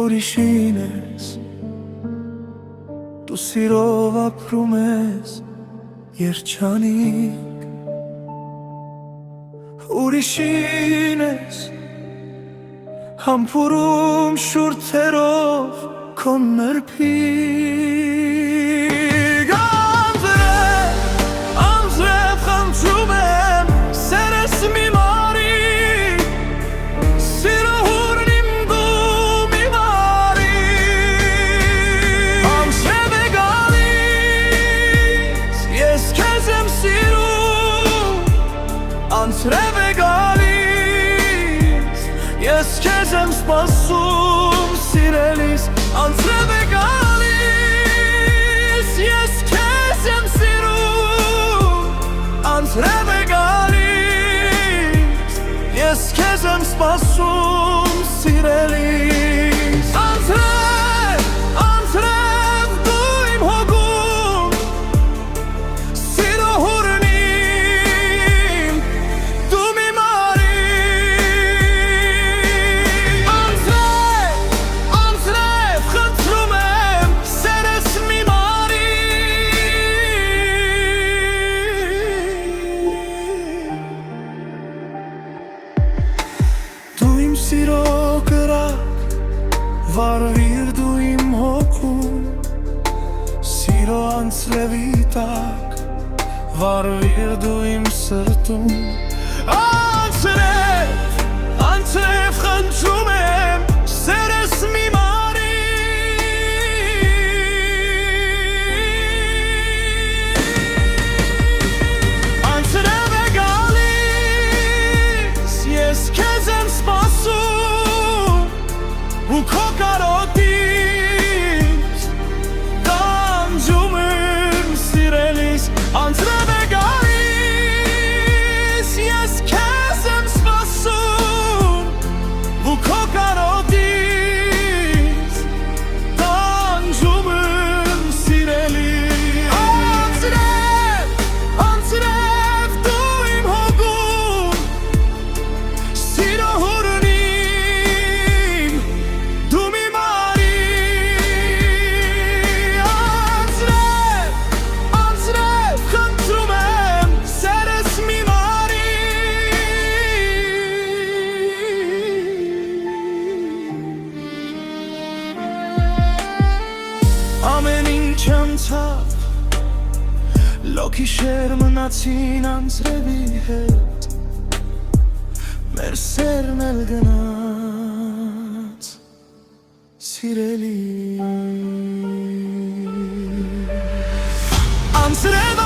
ուրիշին ես, դու սիրով ապրում ես երջանիկ, ուրիշին ես, համբուրում շուրթերով քո նրբիկ, անձրև խնդրում եմ, սերս մի մարի, սիրո հուրն իմ դու մի վարի, անձրև է գալիս, ես քեզ եմ սիրում, անձրև է գալիս, ես քեզ եմ սպասում, սիրելիս, անձրև է գալիս, ես քեզ եմ սիրում, անձրև է գալիս, ես քեզ եմ սպասում, սիրելիս, անձրև դու իմ հոգում, սիրո հուրն իմ, դու մի մարի, անձրև խնդրում եմ, սերս մի մարի, դու իմ սիրո կրակ, վարվիր դու իմ հոգում, սիրո անձրևի տակ, վարվիր դու իմ սրտում, անձրև խնդրում եմ, սերս մի մարի, անձրև է գալիս, ես քեզ եմ սպասում, ու քո կարոտից տանջում եմ, սիրելիս, անձրև է գալիս, ես քեզ եմ սպասում, ու քո կարոտից տանջում եմ, սիրելիս, անձրև դու իմ հոգում, սիրո հուրն իմ, դու մի մարի, անձրև խնդրում եմ, սերս մի մարի, ամեն ինչ անցավ, լոքիշեր մնացին անձրևի հետ, մեր սերն էլ գնաց, սիրելի, անձրև